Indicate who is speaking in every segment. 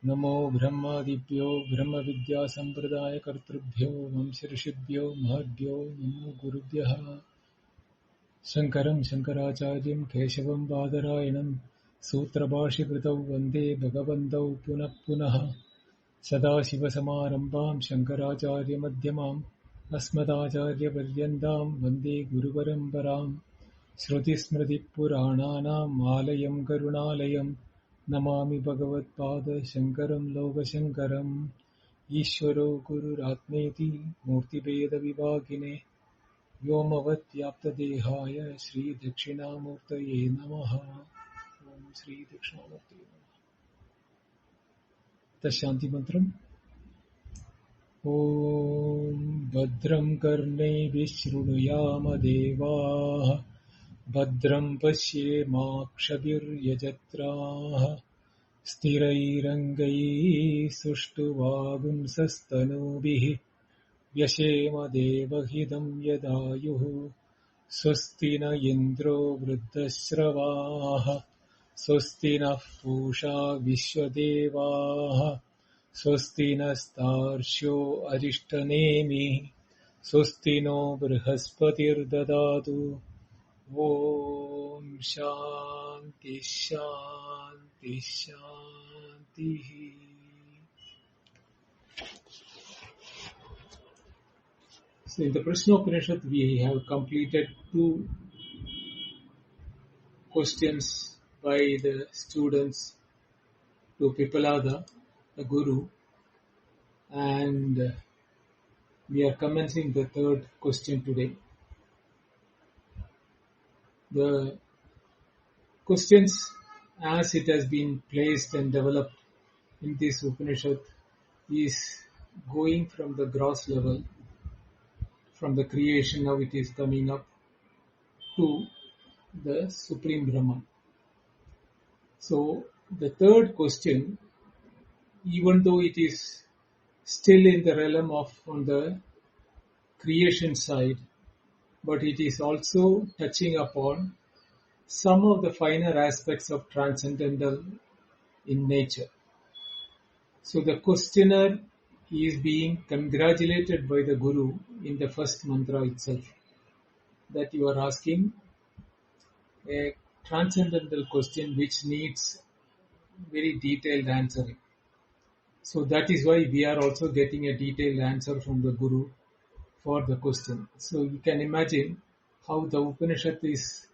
Speaker 1: नमो ब्रह्मादिभ्यो ब्रह्मविद्यासम्प्रदायकर्तृभ्यो वंशऋषिभ्यो महद्भ्यो नमो गुरुभ्यः। शङ्करं शङ्कराचार्यं केशवं बादरायणं सूत्रभाष्यकृतौ वन्दे भगवन्तौ पुनः पुनः। सदाशिवसमारम्भां शङ्कराचार्यमध्यमाम् अस्मदाचार्यपर्यन्तां वन्दे गुरुपरम्पराम्। श्रुतिस्मृतिपुराणानाम् आलयं करुणालयं नमामि भगवत्पादशङ्करं लोकशङ्करम्। ईश्वरो गुरुरात्मेति मूर्तिभेदविभागिने व्योमवद्व्याप्तदेहाय श्रीदक्षिणामूर्तये नमः। ओम श्रीदक्षिणामूर्तये नमः। शान्तिमन्त्रम्। ॐ भद्रं कर्णेभिः शृणुयाम देवाः भद्रं पश्येमाक्षभिर्यजत्राः स्थिरैरङ्गैः सुष्ठुवागुंसस्तनूभिः व्यशेम देवहितं यदायुः। स्वस्ति न इन्द्रो वृद्धश्रवाः स्वस्ति नः पूषा विश्वदेवाः स्वस्ति नस्तार्क्ष्यो अरिष्टनेमिः स्वस्ति नो बृहस्पतिर्ददातु। ॐ शान्ति शान्ति शान्तिः। So in the Prasnopanishad we have completed 2 questions by the students to Pipalada, the Guru, and we are commencing the 3rd question today. The questions as it has been placed and developed in this Upanishad is going from the gross level, from the creation, now it is coming up to the Supreme Brahman. So the 3rd question, even though it is still in the realm of on the creation side, but it is also touching upon some of the finer aspects of transcendental in nature. So the questioner is being congratulated by the Guru in the first mantra itself, that you are asking a transcendental question which needs very detailed answering. So that is why we are also getting a detailed answer from the Guru for the question. So you can imagine how the Upanishad is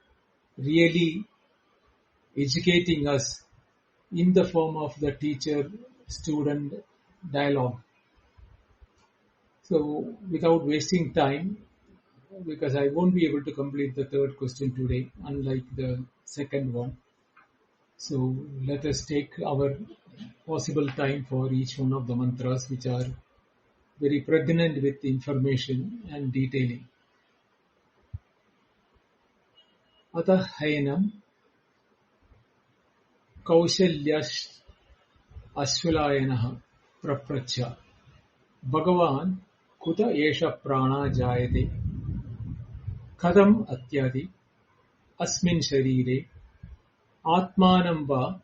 Speaker 1: really educating us in the form of the teacher-student dialogue. So without wasting time, because I won't be able to complete the 3rd question today, unlike the 2nd one. So let us take our possible time for each one of the mantras, which are very pregnant with information and detailing. Atah hainam kausalyash ashwalayanah prapracha Bhagavan kuta esha prana jayate kadam atyadi asmin sharire atmanam va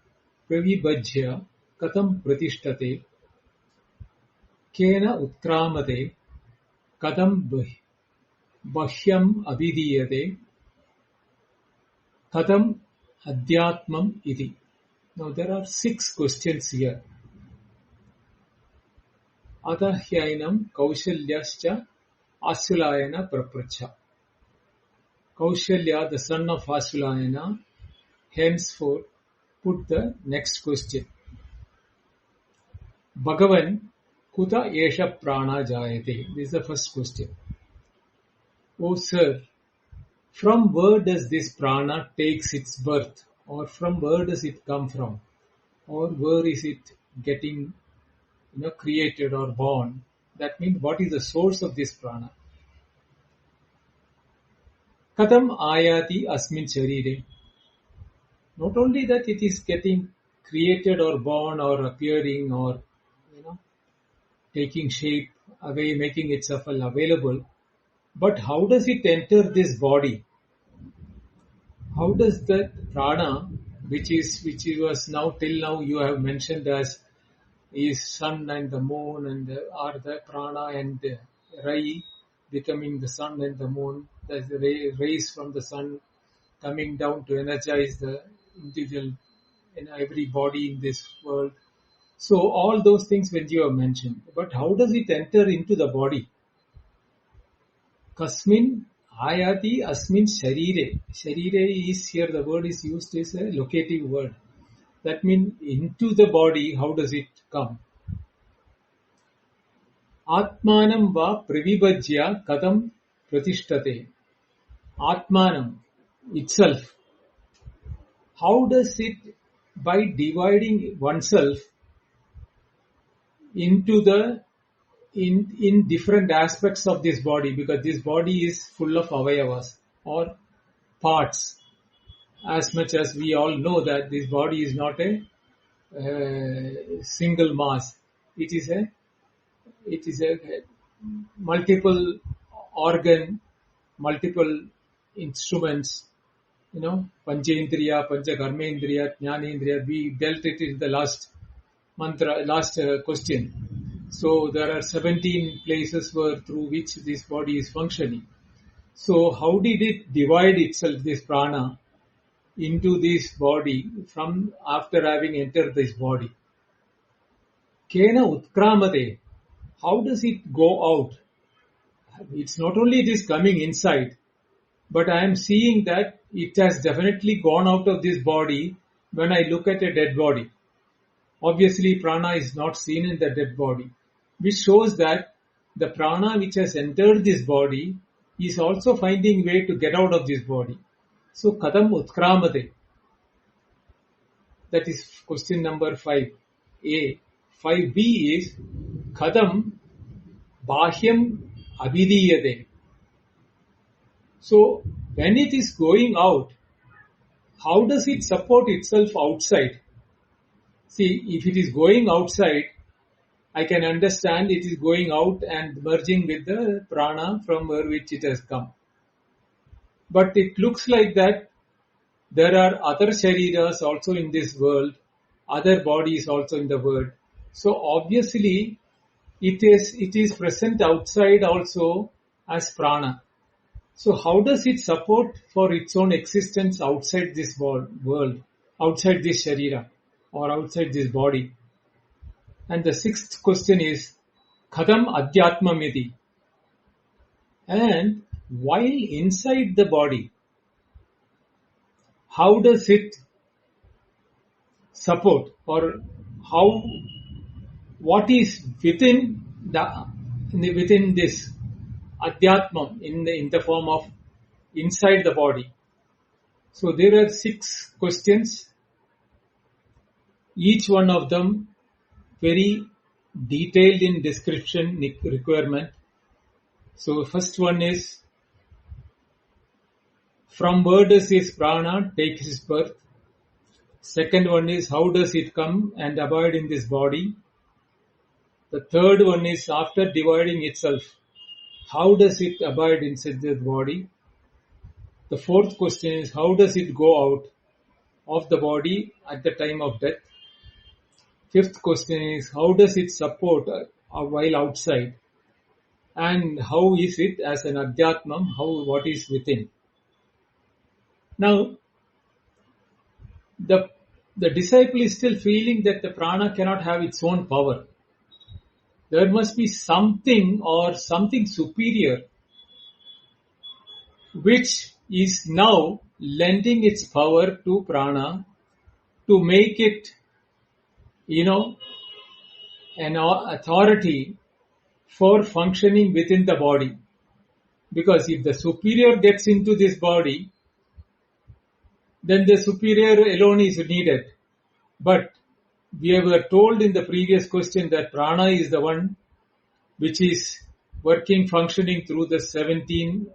Speaker 1: pravibhajya katam pratishtate kena utkramate kadam bahyam abhidiyate kadam adhyatmam iti. Now there are 6 questions here. Adahyainam Kaushalyascha Asulayana Prapracha. Kaushalya, the son of Asulayana, henceforth put the next question. Bhagavan Kuta Esha Prana Jayate. This is the first question. Oh sir, from where does this prana takes its birth? Or from where does it come from? Or where is it getting created or born? That means what is the source of this prana? Katam ayati asmin sharire. Not only that it is getting created or born or appearing or taking shape away, making itself available, but how does it enter this body? how does the prana, which was now till now you have mentioned as is sun and the moon and are the prana and the rai becoming the sun and the moon, the rays from the sun coming down to energize the individual in every body in this world. So all those things when you have mentioned, but how does it enter into the body? Kasmin ayati asmin sharire. Sharire is here, the word is used as a locative word. That means into the body, how does it come? Atmanam va pravibhajya kadam pratishtate. Atmanam itself. How does it, by dividing oneself into the in different aspects of this body, because this body is full of avayavas or parts, as much as we all know that this body is not a single mass. It is a multiple organ, multiple instruments, Panchendriya, Panchakarmendriya, Jnanendriya. We dealt it in the last mantra, last question. So there are 17 places through which this body is functioning. So how did it divide itself, this prana, into this body from after having entered this body? Kena utkramate. How does it go out? It's not only it is coming inside, but I am seeing that it has definitely gone out of this body when I look at a dead body. Obviously, prana is not seen in the dead body, which shows that the prana which has entered this body is also finding way to get out of this body. So, kadam utkramate. That is question number 5A. 5B is kadam bahyam abhidiyate. So, when it is going out, how does it support itself outside? See, if it is going outside, I can understand it is going out and merging with the prana from where which it has come. But it looks like that there are other shariras also in this world, other bodies also in the world. So obviously, it is present outside also as prana. So how does it support for its own existence outside this world, outside this sharira or outside this body? And the sixth question is, Kadam Adhyatmamiti. And while inside the body, how does it support, or what is within this Adhyatmam in the form of inside the body? So there are 6 questions, each one of them very detailed in description requirement. So first one is, from where does this prana take its birth? Second one is, how does it come and abide in this body? The third one is, after dividing itself, how does it abide inside the body? The fourth question is, how does it go out of the body at the time of death? Fifth question is, how does it support while outside? And how is it as an adhyatmam, what is within? Now, the disciple is still feeling that the prana cannot have its own power. There must be something or something superior which is now lending its power to prana to make it, an authority for functioning within the body. Because if the superior gets into this body, then the superior alone is needed. But we were told in the previous question that prana is the one which is functioning through the 17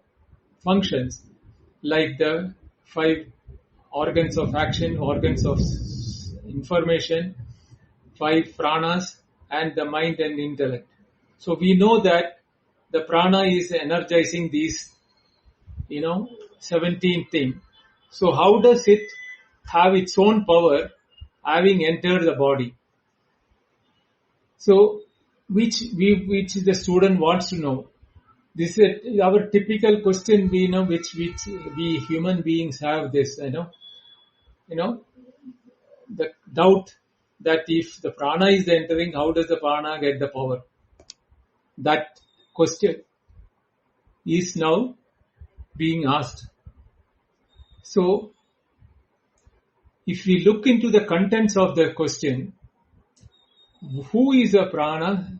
Speaker 1: functions, like the 5 organs of action, organs of information, 5 pranas, and the mind and intellect. So we know that the prana is energizing these, 17 things. So how does it have its own power having entered the body? So which the student wants to know. This is our typical question, we know, which we human beings have this, you know, the doubt that if the prana is entering, how does the prana get the power? That question is now being asked. So if we look into the contents of the question, who is a prana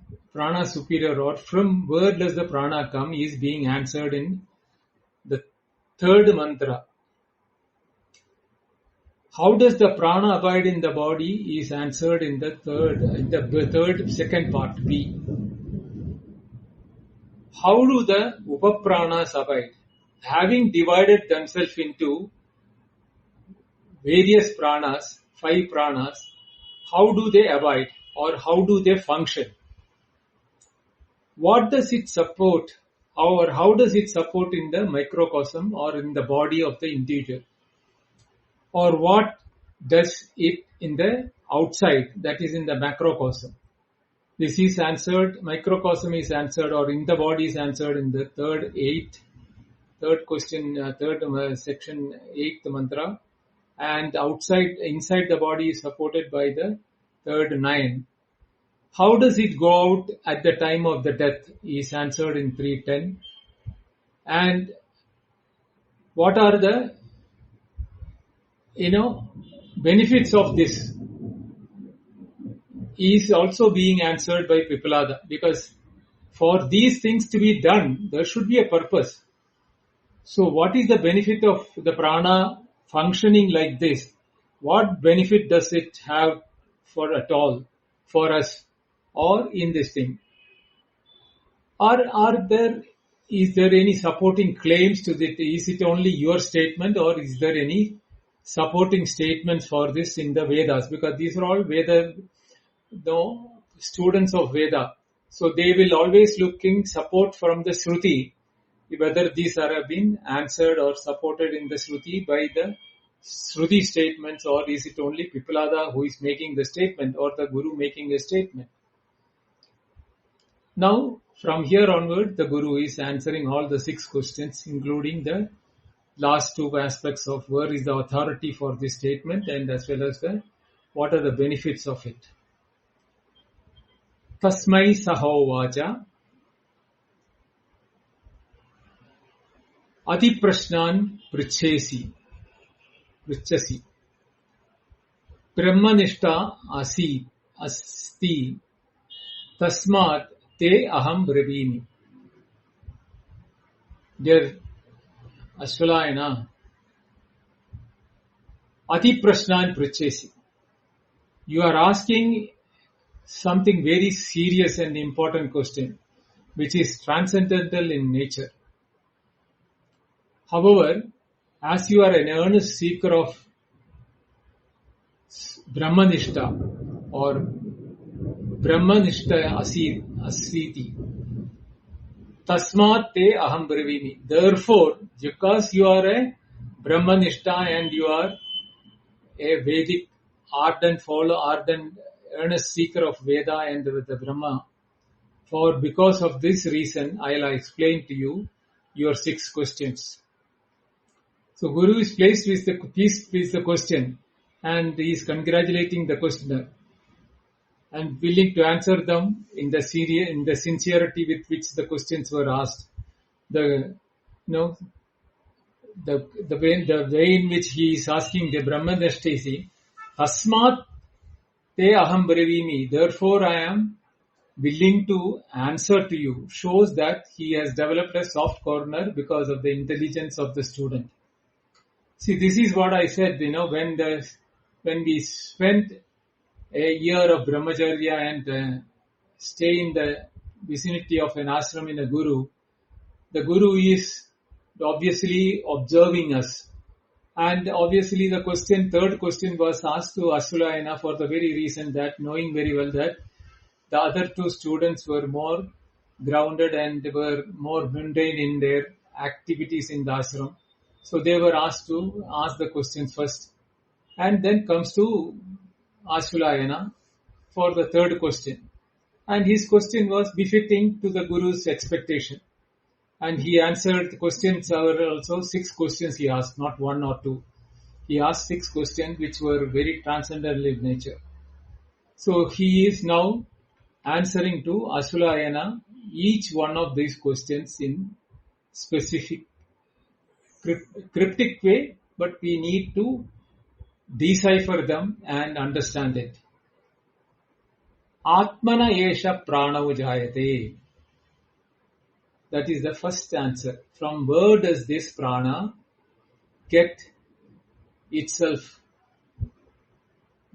Speaker 1: superior, or from where does the prana come, is being answered in the third mantra. How does the prana abide in the body is answered in the second part, B. How do the upapranas abide? Having divided themselves into various pranas, 5 pranas, how do they abide or how do they function? What does it support, or how does it support in the microcosm or in the body of the individual? Or what does it in the outside, that is in the macrocosm? This is answered, microcosm is answered, or in the body is answered in the third question, section, 8th mantra, and inside the body is supported by the third 9. How does it go out at the time of the death is answered in 310. And what are the benefits of this is also being answered by Pipalada, because for these things to be done, there should be a purpose. So what is the benefit of the prana functioning like this? What benefit does it have at all for us or in this thing? Is there any supporting claims to it? Is it only your statement, or is there any supporting statements for this in the Vedas? Because these are all Veda, students of Veda. So they will always looking support from the Shruti, whether these have been answered or supported in the Shruti by the Shruti statements, or is it only Pipalada who is making the statement or the Guru making a statement? Now, from here onward, the Guru is answering all the 6 questions, including the last 2 aspects of where is the authority for this statement, and as well as what are the benefits of it. Tasmai sahovacha ati prashnan prichasi brahmanishta asti tasmat te aham bravini. Dear Ashwalayana, ati prashnan prichasi. You are asking something very serious and important question, which is transcendental in nature. However, as you are an earnest seeker of Brahmanishta or Brahmanishta asiti, tasmat te aham bravimi. Therefore, because you are a Brahmanishta and you are a Vedic ardent earnest seeker of Veda and the Brahma, because of this reason, I'll explain to you your 6 questions. So Guru is pleased with the question, and he is congratulating the questioner and willing to answer them in the sincerity with which the questions were asked. The way in which he is asking the Brahmanishta, Tasmat te aham bravimi, therefore I am willing to answer to you, shows that he has developed a soft corner because of the intelligence of the student. See, this is what I said, when we spent a year of brahmacharya and stay in the vicinity of an ashram in a guru, the guru is obviously observing us. And obviously the third question was asked to Ashwalayana for the very reason that, knowing very well that the other 2 students were more grounded and were more mundane in their activities in the ashram. So they were asked to ask the questions first, and then comes to Ashulayana for the third question. And his question was befitting to the Guru's expectation. And he answered the questions. Are also 6 questions he asked, not 1 or 2. He asked 6 questions which were very transcendental in nature. So he is now answering to Ashulayana each one of these questions in specific cryptic way, but we need to decipher them and understand it. Atmana esha pranau jayate. That is the first answer. From where does this prana get itself?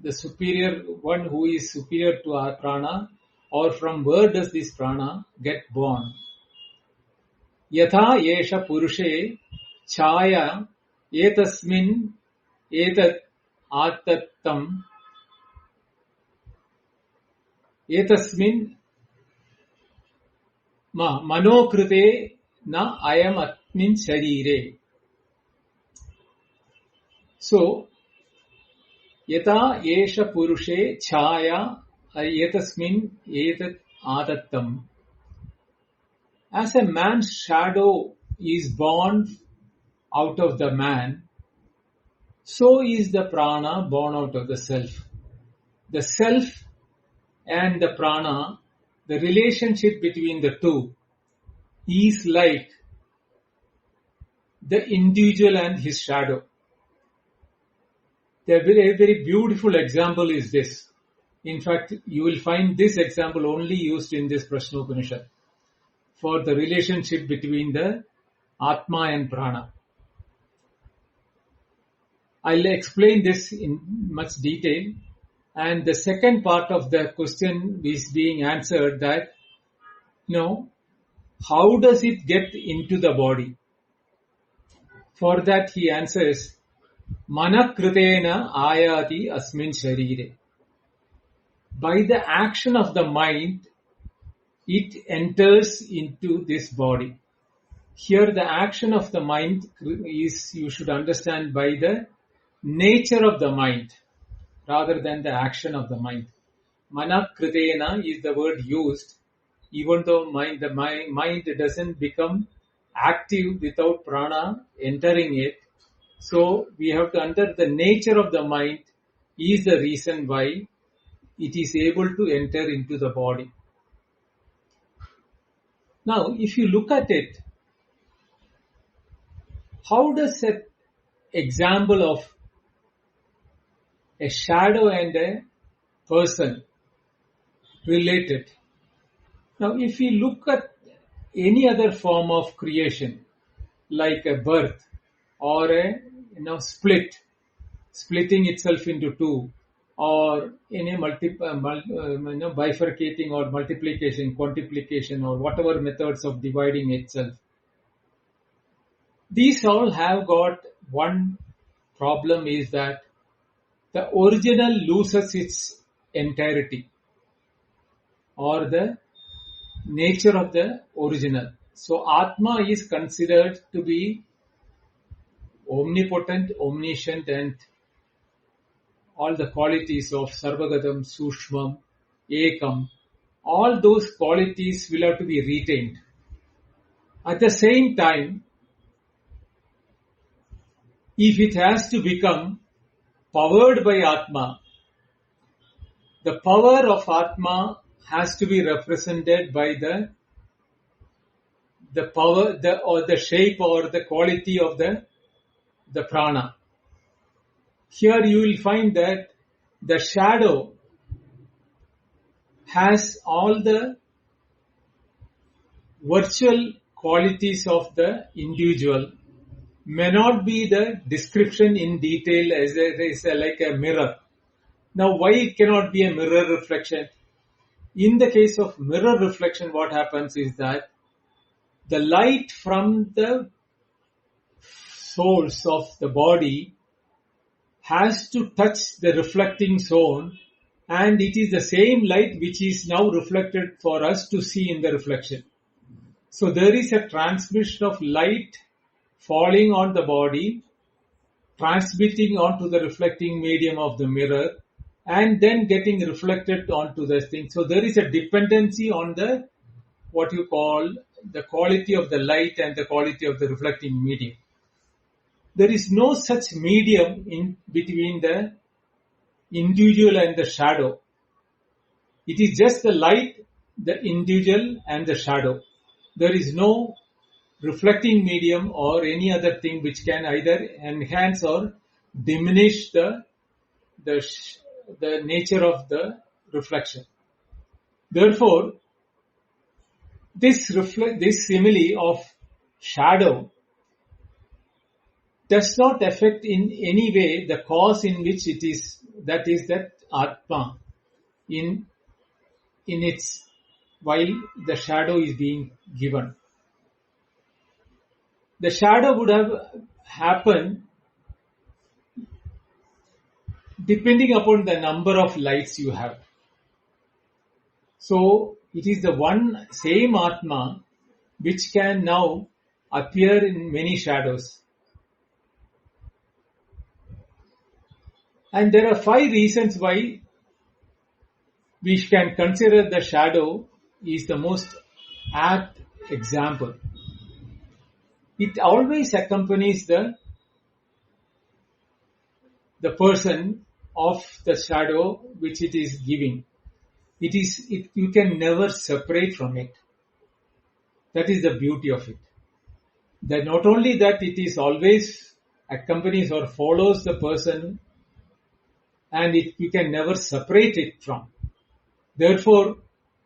Speaker 1: The superior one who is superior to our prana, or from where does this prana get born? Yatha esha purushe chaya etasmin etat atattam etasmin manokrite na ayam atmin sharire. So, yata esha purushe chaya etasmin etat adattam. As a man's shadow is born out of the man, so is the prana born out of the self. The self and the prana, the relationship between the two is like the individual and his shadow. The very, very beautiful example is this. In fact, you will find this example only used in this Prasnopanishad for the relationship between the Atma and Prana. I'll explain this in much detail. And the second part of the question is being answered that, how does it get into the body? For that he answers, Manakritena ayati asmin sharire. By the action of the mind, it enters into this body. Here the action of the mind is, you should understand, by the nature of the mind rather than the action of the mind. Manakritena is the word used, even though the mind doesn't become active without prana entering it. So we have to under the nature of the mind is the reason why it is able to enter into the body. Now, if you look at it, how does an example of a shadow and a person related? Now, if we look at any other form of creation, like a birth or a splitting itself into two, or any bifurcating or multiplication, quantiplication, or whatever methods of dividing itself, these all have got one problem, is that the original loses its entirety or the nature of the original. So Atma is considered to be omnipotent, omniscient, and all the qualities of Sarvagatam, Sushmam, Ekam, all those qualities will have to be retained. At the same time, if it has to become powered by Atma, the power of Atma has to be represented by the power, or the shape or the quality of the prana. Here you will find that the shadow has all the virtual qualities of the individual, may not be the description in detail as like a mirror. Now, why it cannot be a mirror reflection? In the case of mirror reflection, what happens is that the light from the source of the body has to touch the reflecting zone, and it is the same light which is now reflected for us to see in the reflection. So there is a transmission of light falling on the body, transmitting onto the reflecting medium of the mirror, and then getting reflected onto the thing. So there is a dependency on the what you call the quality of the light and the quality of the reflecting medium. There is no such medium in between the individual and the shadow. It is just the light, the individual and the shadow. There is no reflecting medium or any other thing which can either enhance or diminish the, the nature of the reflection. Therefore, this simile of shadow does not affect in any way the cause in which it is, that is that Atma in its, while the shadow is being given. The shadow would have happened depending upon the number of lights you have. So it is the one same Atma which can now appear in many shadows. And there are 5 reasons why we can consider the shadow is the most apt example. It always accompanies the person of the shadow which it is giving. You can never separate from it. That is the beauty of it. That not only that it is always accompanies or follows the person, and you can never separate it from. Therefore,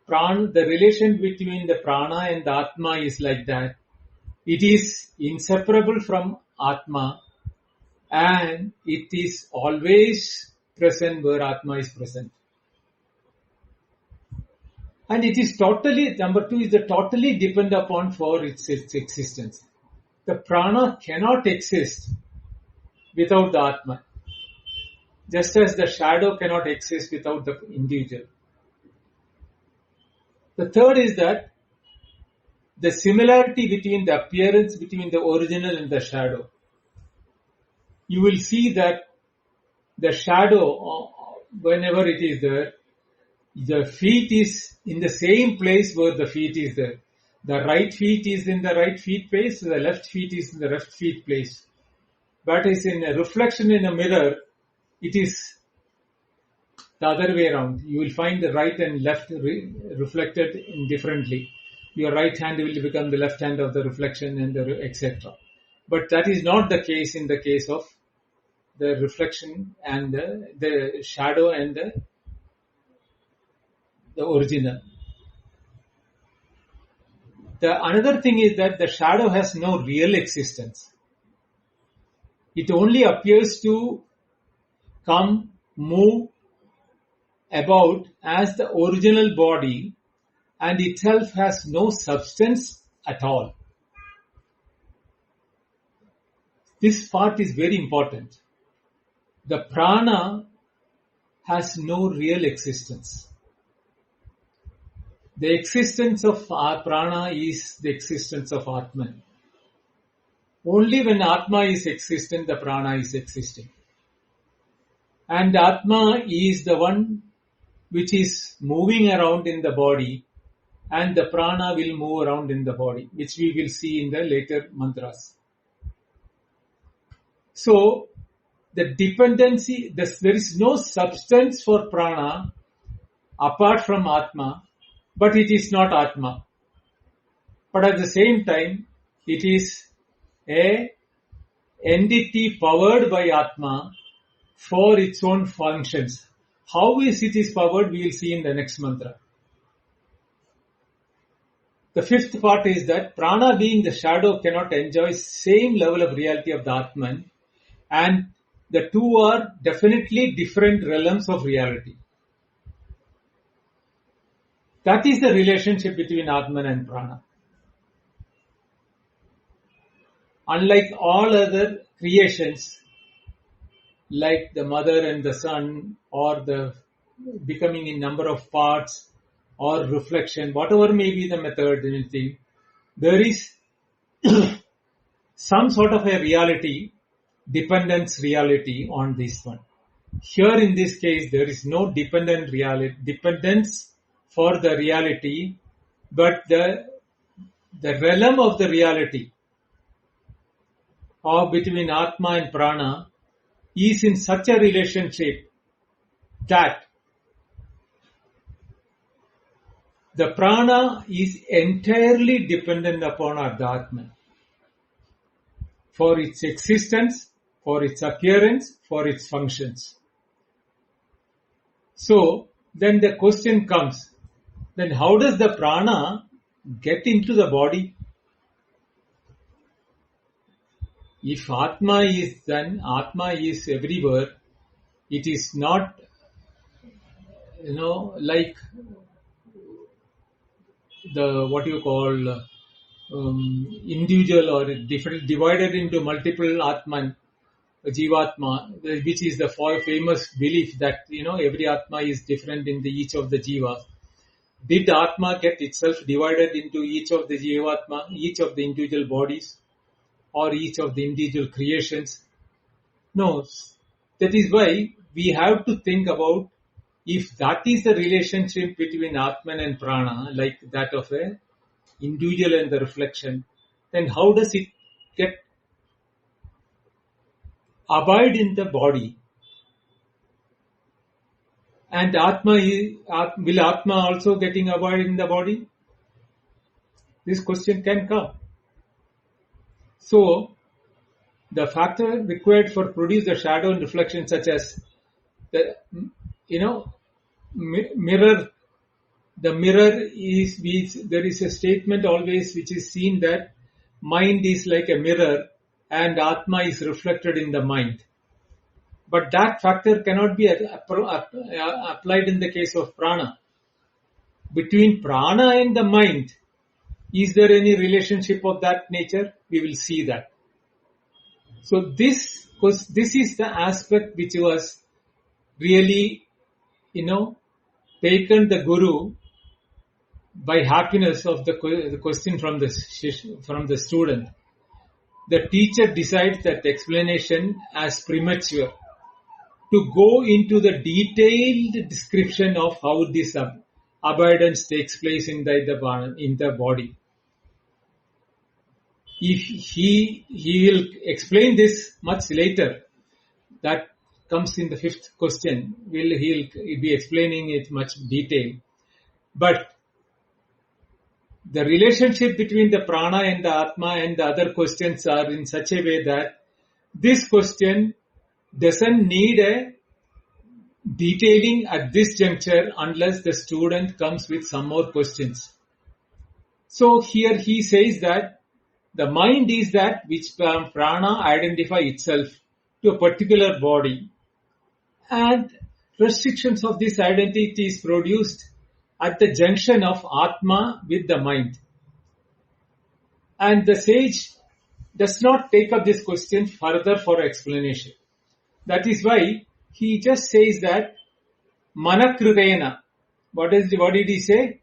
Speaker 1: the relation between the prana and the Atma is like that. It is inseparable from Atma, and it is always present where Atma is present. And it is totally, number 2 is the totally depend upon for its existence. The prana cannot exist without the Atma, just as the shadow cannot exist without the individual. The third is that the similarity between the appearance between the original and the shadow. You will see that the shadow, whenever it is there, the feet is in the same place where the feet is there. The right feet is in the right feet place, the left feet is in the left feet place. But it's in a reflection in a mirror, it is the other way around. You will find the right and left reflected indifferently. Your right hand will become the left hand of the reflection and etc. But that is not the case in the case of the reflection and the shadow and the original. Another thing is that the shadow has no real existence. It only appears to come, move about as the original body, and itself has no substance at all. This part is very important. The prana has no real existence. The existence of our prana is the existence of Atman. Only when Atma is existent, the prana is existing. And Atma is the one which is moving around in the body, and the prana will move around in the body, which we will see in the later mantras. So, the dependency, there is no substance for prana apart from Atma, but it is not Atma. But at the same time, it is a entity powered by Atma for its own functions. How is it powered, we will see in the next mantra. The 5th part is that prana, being the shadow, cannot enjoy same level of reality of the Atman, and the two are definitely different realms of reality. That is the relationship between Atman and prana. Unlike all other creations, like the mother and the son, or the becoming in number of parts, or reflection, whatever may be the method, anything, there is some sort of a reality, dependence reality on this one. Here in this case, there is no dependence for the reality, but the realm of the reality or between Atma and Prana is in such a relationship that the Prana is entirely dependent upon the Atman for its existence, for its appearance, for its functions. So then the question comes, then how does the Prana get into the body? If Atma is, then Atma is everywhere. It is not, like the what you call individual or different divided into multiple Atman, Jivatma, which is the famous belief that every Atma is different in each of the Jivas. Did Atma get itself divided into each of the Jivatma, each of the individual bodies, or each of the individual creations? No. That is why we have to think about if that is the relationship between Atman and Prana, like that of a individual and the reflection, then how does it get abide in the body? And will Atma also getting abide in the body? This question can come. So, the factor required for produce the shadow and reflection, such as the mirror. The mirror is there is a statement always which is seen that mind is like a mirror and Atma is reflected in the mind. But that factor cannot be applied in the case of Prana. Between Prana and the mind, is there any relationship of that nature? We will see that. So this is the aspect which was really, taken the Guru by happiness of the question from the student. The teacher decides that explanation as premature to go into the detailed description of how this abundance takes place in the body. If he will explain this much later, that comes in the fifth question. He'll be explaining it much detail, but the relationship between the prana and the atma and the other questions are in such a way that this question doesn't need a detailing at this juncture unless the student comes with some more questions. So here he says that the mind is that which prana identify itself to a particular body, and restrictions of this identity is produced at the junction of Atma with the mind. And the sage does not take up this question further for explanation. That is why he just says that Manakridena. What did he say?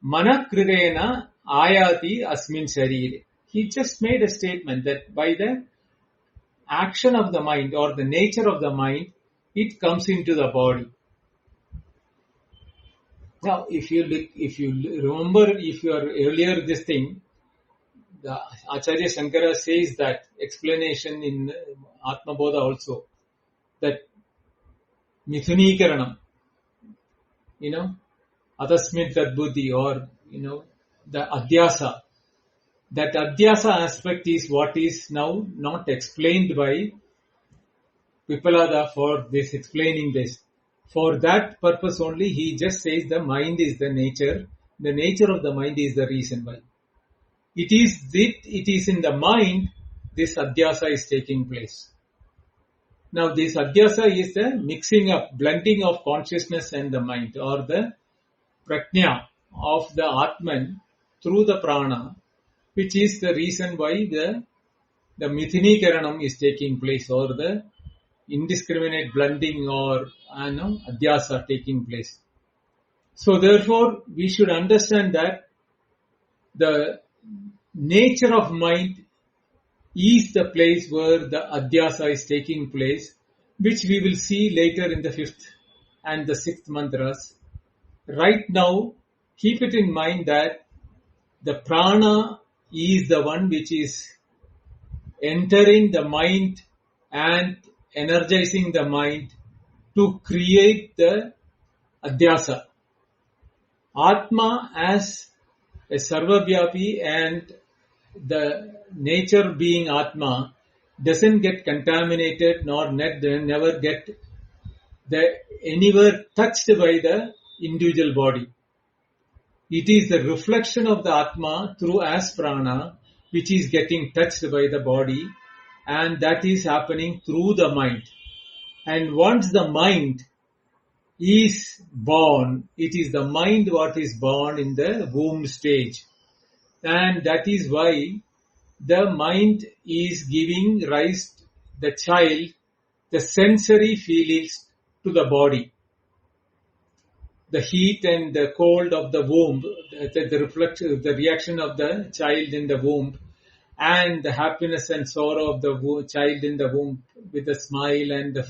Speaker 1: Manakridena ayati asmin sharire. He just made a statement that by the action of the mind or the nature of the mind, it comes into the body. Now, if you remember, if you are earlier this thing, the Acharya Shankara says that explanation in Atma Bodha also, that Mithunikaranam, Adasmit Tadbuddhi, or, the Adhyasa. That Adhyasa aspect is what is now not explained by Pipalada for this, explaining this. For that purpose only, he just says the mind is the nature of the mind is the reason why. It is in the mind this adhyasa is taking place. Now this adhyasa is the mixing up, blending of consciousness and the mind, or the prajna of the Atman through the prana, which is the reason why the Mithunikaranam is taking place, or the indiscriminate blending or adhyasa taking place. So therefore, we should understand that the nature of mind is the place where the adhyasa is taking place, which we will see later in the 5th and the 6th mantras. Right now, keep it in mind that the prana is the one which is entering the mind and energizing the mind to create the adhyasa. Atma as a sarvavyapi and the nature being Atma doesn't get contaminated nor never get anywhere touched by the individual body. It is the reflection of the Atma through as prana which is getting touched by the body, and that is happening through the mind. And once the mind is born, it is the mind what is born in the womb stage. And that is why the mind is giving rise, the child, the sensory feelings to the body. The heat and the cold of the womb, the reaction of the child in the womb, and the happiness and sorrow of the child in the womb with the smile and the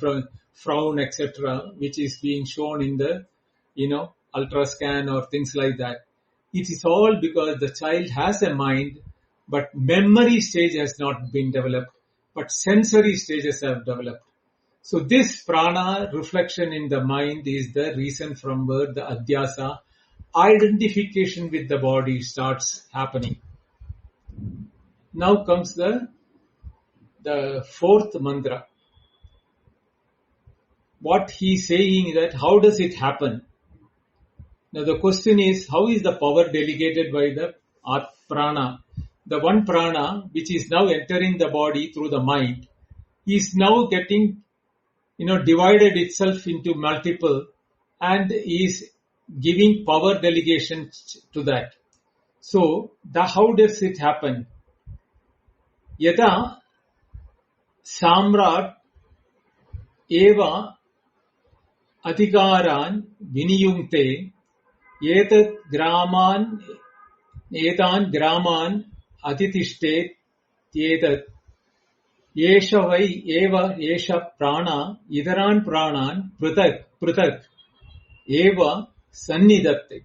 Speaker 1: frown, etc., which is being shown in the, ultrascan or things like that. It is all because the child has a mind, but memory stage has not been developed, but sensory stages have developed. So this prana reflection in the mind is the reason from where the adhyasa, identification with the body, starts happening. Now comes the 4th mantra. What he is saying is that how does it happen? Now the question is, how is the power delegated by the prana? The one prana which is now entering the body through the mind is now getting divided itself into multiple and is giving power delegation to that. So, how does it happen? Yada samrat eva adhikaran viniyungte etan graman aditishtet etat Yesha vai eva yesha prana idaran pranan pratak eva sannidatte.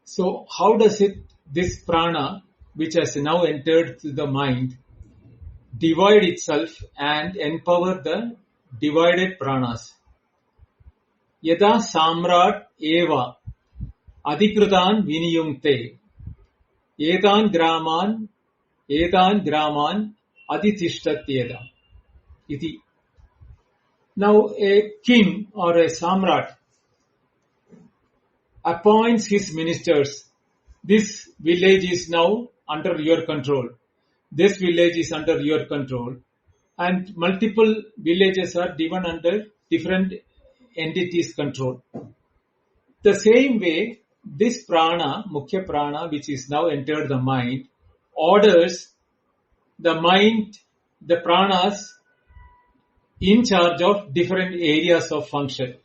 Speaker 1: So how does this prana, which has now entered to the mind, divide itself and empower the divided pranas? Yada samrat eva adhikrutan viniyungte etan graman aditishtatyeda iti. Now a king or a samrat appoints his ministers. This village is now under your control. This village is under your control. And multiple villages are given under different entities' control. The same way, this prana, mukhya prana, which is now entered the mind, orders the mind, the pranas, in charge of different areas of function.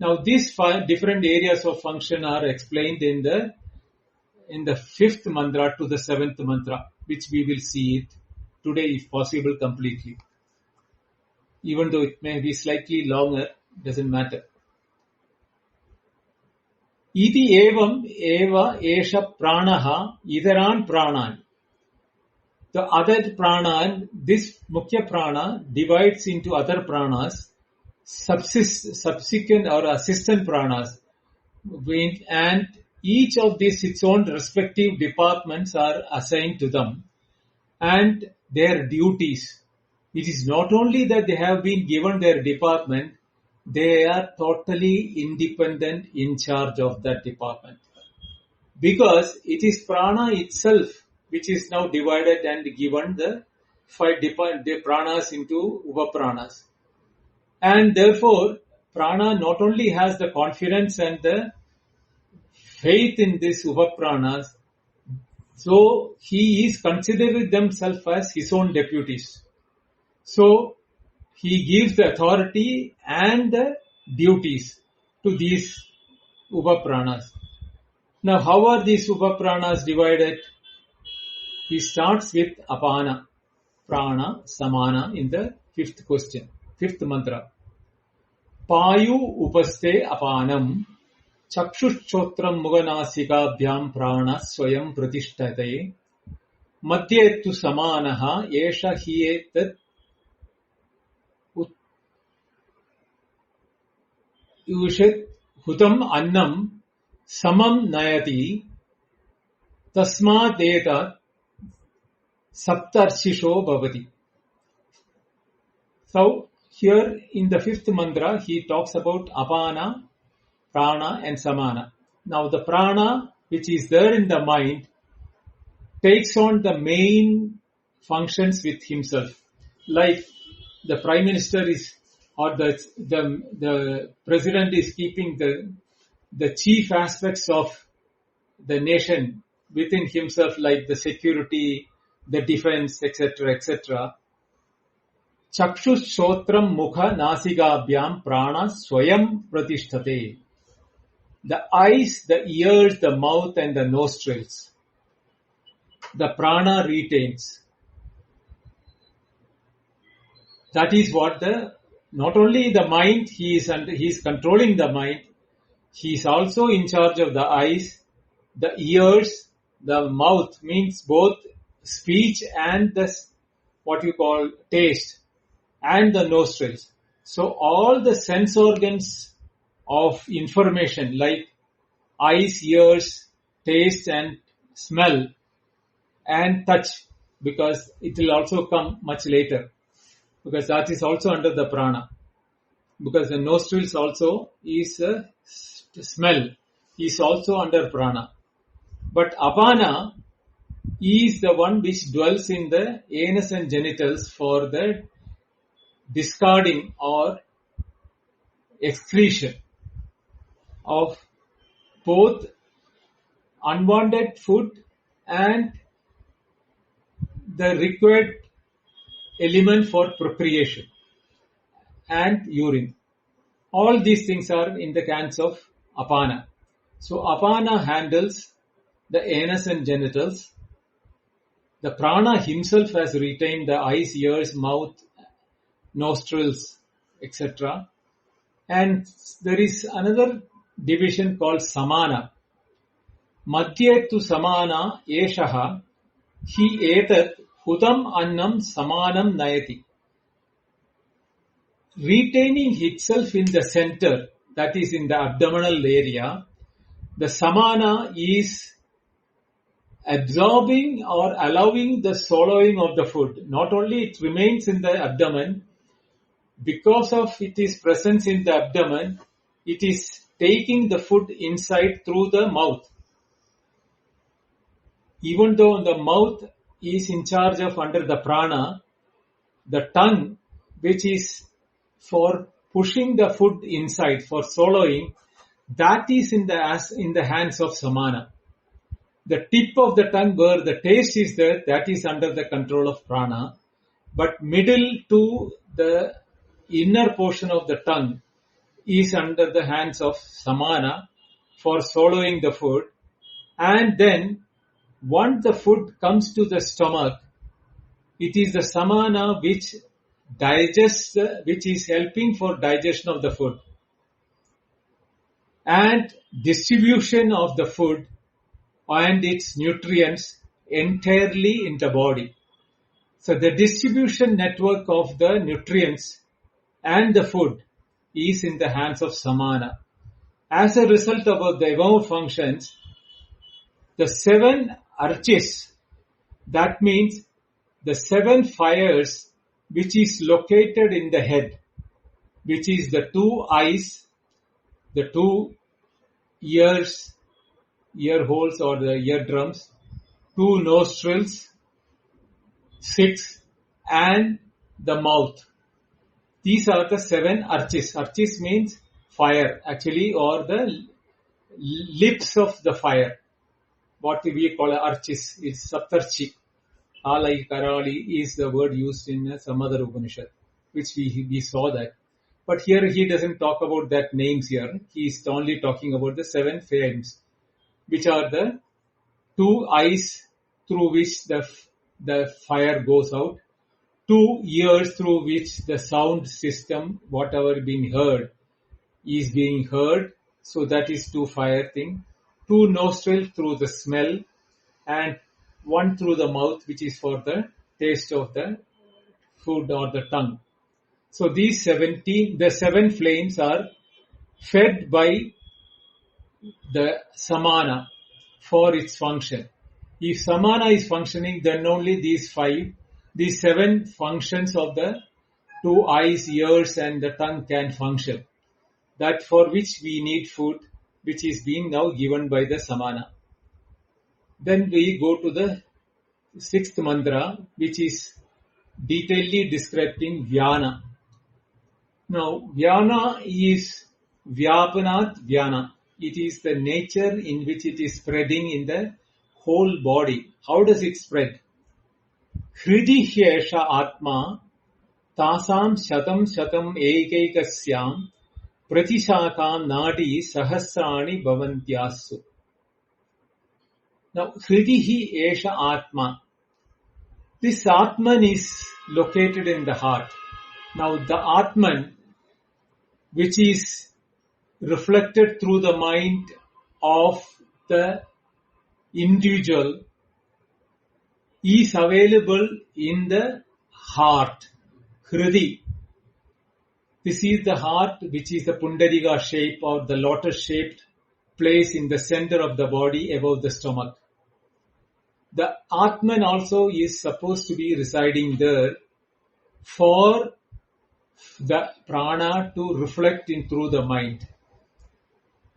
Speaker 1: Now, these 5 different areas of function are explained in the 5th mantra to the 7th mantra, which we will see it today, if possible, completely. Even though it may be slightly longer, doesn't matter. Iti evam eva esha pranaha idaran pranan. The other prana, this mukhya prana, divides into other pranas, subsequent or assistant pranas, and each of these its own respective departments are assigned to them and their duties. It is not only that they have been given their department, they are totally independent in charge of that department. Because it is prana itself which is now divided and given the 5 pranas into upapranas. And therefore, prana not only has the confidence and the faith in these upapranas, so he is considering themselves as his own deputies. So, he gives the authority and the duties to these upapranas. Now, how are these upapranas divided? He starts with apana, prana, samana in the fifth question, fifth mantra. Payu upaste apanam, chakshushrotram muganasikabyam prana swayam pratisthate, madhye tu samanaha, esha hietat ushit hutam annam, samam nayati, tasmadetat saptarshisho bhavati. So here in the fifth mantra, he talks about apana, prana and samana. Now the prana, which is there in the mind, takes on the main functions with himself. Like the prime minister is, or the president is keeping the chief aspects of the nation within himself, like the security, the defense, etc., etc. Chakshus Shotram Mukha Nasigabhyam Prana Swayam Pratisthate. The eyes, the ears, the mouth and the nostrils. The prana retains. That is what not only the mind, he is controlling the mind, he is also in charge of the eyes, the ears, the mouth, means both speech and what you call taste, and the nostrils. So all the sense organs of information like eyes, ears, taste and smell and touch, because it will also come much later, because that is also under the prana, because the nostrils also is a smell, is also under prana. But apana is the one which dwells in the anus and genitals for the discarding or excretion of both unwanted food and the required element for procreation and urine. All these things are in the hands of apana. So apana handles the anus and genitals. The prana himself has retained the eyes, ears, mouth, nostrils, etc. And there is another division called samana. Madhye tu samana eshaha hi etat hudam annam samanam nayati. Retaining itself in the center, that is in the abdominal area, the samana is absorbing or allowing the swallowing of the food. Not only it remains in the abdomen, because of its presence in the abdomen, it is taking the food inside through the mouth. Even though the mouth is in charge of under the prana, the tongue, which is for pushing the food inside, for swallowing, that is in the hands of samana. The tip of the tongue where the taste is there, that is under the control of prana. But middle to the inner portion of the tongue is under the hands of samana for swallowing the food. And then once the food comes to the stomach, it is the samana which digests, which is helping for digestion of the food and distribution of the food and its nutrients entirely in the body. So the distribution network of the nutrients and the food is in the hands of samana. As a result of the above functions, the 7 arches, that means the 7 fires which is located in the head, which is the 2 eyes, the 2 ears, ear holes or the eardrums, 2 nostrils, 6, and the mouth. These are the 7 arches. Arches means fire actually, or the lips of the fire. What we call arches is saptarchi. Alai Karali is the word used in some other Upanishad, which we saw that. But here he doesn't talk about that names here. He is only talking about the 7 flames, which are the 2 eyes, through which the fire goes out, 2 ears through which the sound system, whatever being heard, is being heard. So that is 2 fire thing. 2 nostrils through the smell, and 1 through the mouth, which is for the taste of the food or the tongue. So these 7 flames are fed by the samana for its function. If samana is functioning, then only these 7 functions of the 2 eyes, ears and the tongue can function. That for which we need food, which is being now given by the samana. Then we go to the 6th mantra, which is detailedly describing Vyana. Now, Vyana is Vyapanat Vyana. It is the nature in which it is spreading in the whole body. How does it spread? Hridi Hyesha Atma Tasam Shatam Shatam Ekaikasyam Pratishakam Nadi Sahasrani Bhavantyasu. Now, Hridihi Esha Atma. This Atman is located in the heart. Now, the Atman, which is reflected through the mind of the individual, is available in the heart. Hridi. This is the heart, which is the Pundarika shape or the lotus shaped place in the center of the body above the stomach. The Atman also is supposed to be residing there for the prana to reflect in through the mind.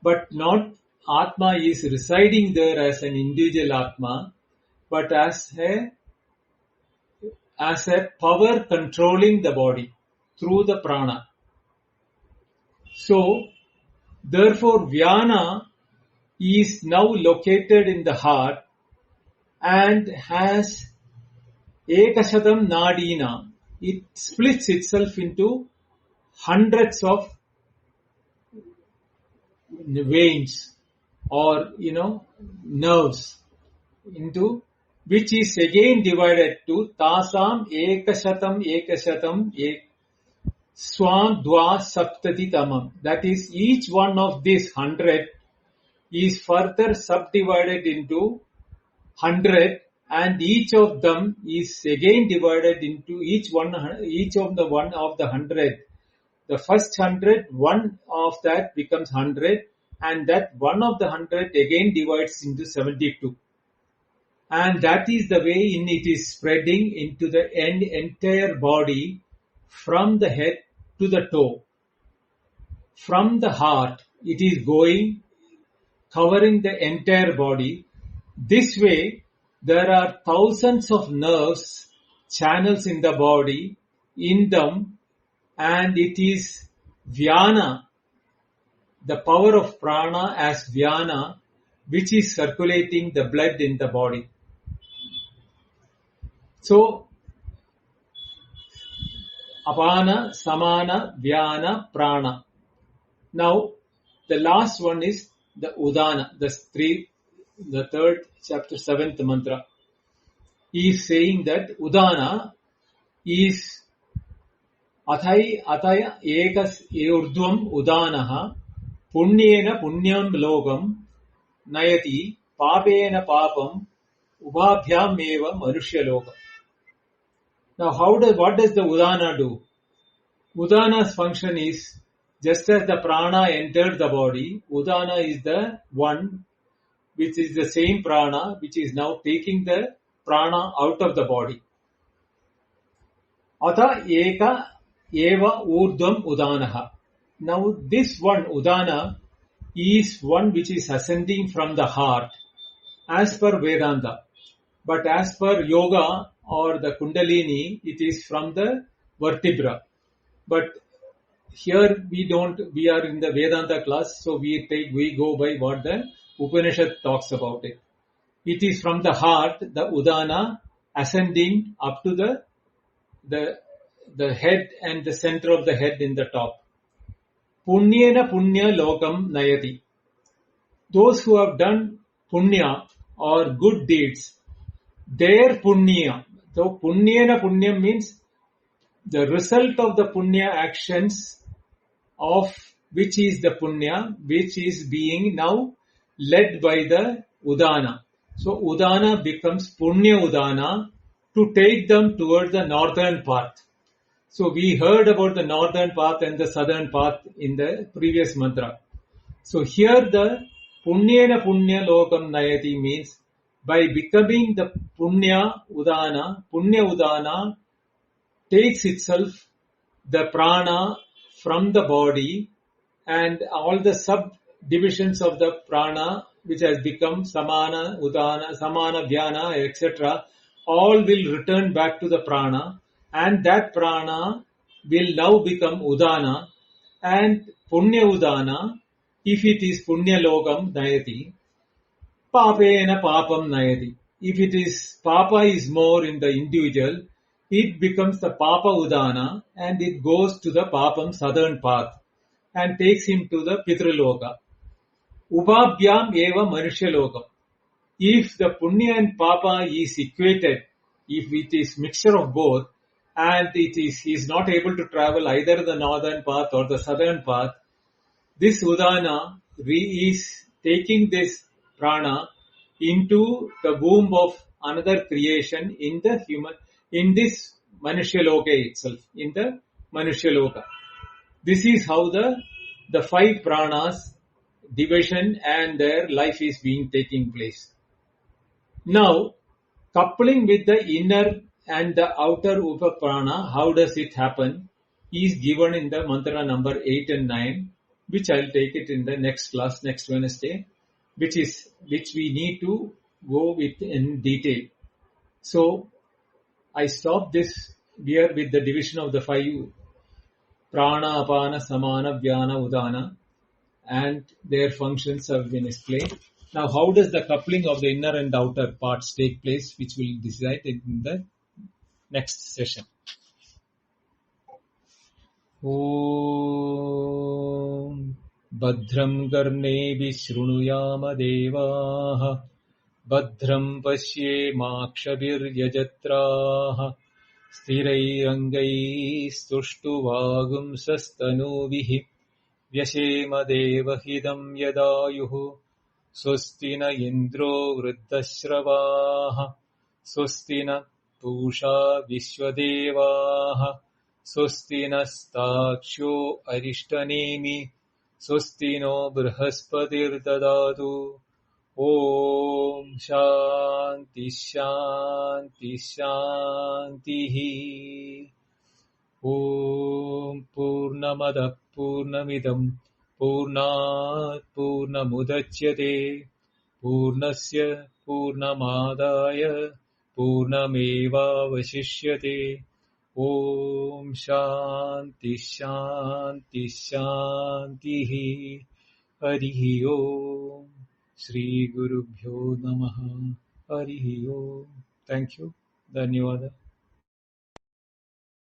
Speaker 1: But not Atma is residing there as an individual Atma, but as a power controlling the body through the prana. So, therefore, Vyana is now located in the heart and has Ekashatam Nadina. It splits itself into hundreds of veins or, nerves, into which is again divided to Tasam Ekashatam Swam Dwa Saptati Tamam. That is, each one of these 100 is further subdivided into 100, and each of them is again divided into each of the 100. The first 100, one of that becomes 100, and that one of the 100 again divides into 72. And that is the way in it is spreading into the entire body, from the head to the toe. From the heart, it is going, covering the entire body. This way, there are thousands of nerves, channels in the body, in them, and it is Vyana, the power of prana as Vyana, which is circulating the blood in the body. So, Apana, Samana, Vyana, Prana. Now, the last one is the Udana, the 3rd chapter 7th mantra. He is saying that Udana is Ataya Ekas Urdhvam Udanaha Punyena Punyam Logam Nayati Papena Papam Ubhabhyam Eva Manushya Logam. Now, what does the Udana do? Udana's function is, just as the prana entered the body, Udana is the one which is the same prana which is now taking the prana out of the body. Ata eka eva urdhvam udanaha. Now this one Udana is one which is ascending from the heart as per Vedanta. But as per yoga or the Kundalini, it is from the vertebra. But here we are in the Vedanta class, so we go by what the Upanishad talks about it. It is from the heart, the Udana, ascending up to the head and the center of the head in the top. Punyena punya lokam nayati. Those who have done punya or good deeds, their punya. So punyena punyam means the result of the punya actions of which is the punya, which is being now led by the udana. So udana becomes punya udana to take them towards the northern path. So we heard about the northern path and the southern path in the previous mantra. So here the punyena punya lokam nayati means by becoming the punya udana takes itself the prana from the body and all the subdivisions of the prana which has become samana, udana, samana, dhyana, etc. all will return back to the prana, and that prana will now become udana, and punya udana, if it is punya logam nayati, papena papam nayati. If it is papa is more in the individual, it becomes the papa udana and it goes to the papam southern path and takes him to the pitraloka. Ubhabhyam eva manushyalokam. If the punya and papa is equated, if it is mixture of both, and he is not able to travel either the northern path or the southern path, this udana is taking this prana into the womb of another creation in the human, in this Manushya itself, in the Manushya. This is how the five pranas division and their life is being taking place. Now, coupling with the inner and the outer upaprana, how does it happen, is given in the mantra number 8 and 9, which I'll take it in the next class, next Wednesday, which we need to go with in detail. So, I stop this here with the division of the five prana, apana, samana, vyana, udana, and their functions have been explained. Now, how does the coupling of the inner and outer parts take place, which we'll decide in the next session. Om Bhadram Karnebi Shrunuyama Devaha Bhadram Pashyemakshabir Yajatraha Sthirairangai Stuštuvagum Sastanuvihi Vyashema Devahidam Yadayuhu Swasti na Indro Vriddashravaha Swasti na Pusha Vishwadevaha Swasti nastaksho Arishtanemi Swasti no Brihaspati'r Dadatu. Om Shanti Shanti Shanti. Om Purnamada Purnamidam Purnat Purnamudachyate Purnasya Purnamadaya Purnameva Vashishyate. Om Shanti Shanti Shanti. Harihi Om. Shri Gurubhyo Namaha. Harihi Om. Thank you. Dhanyavada.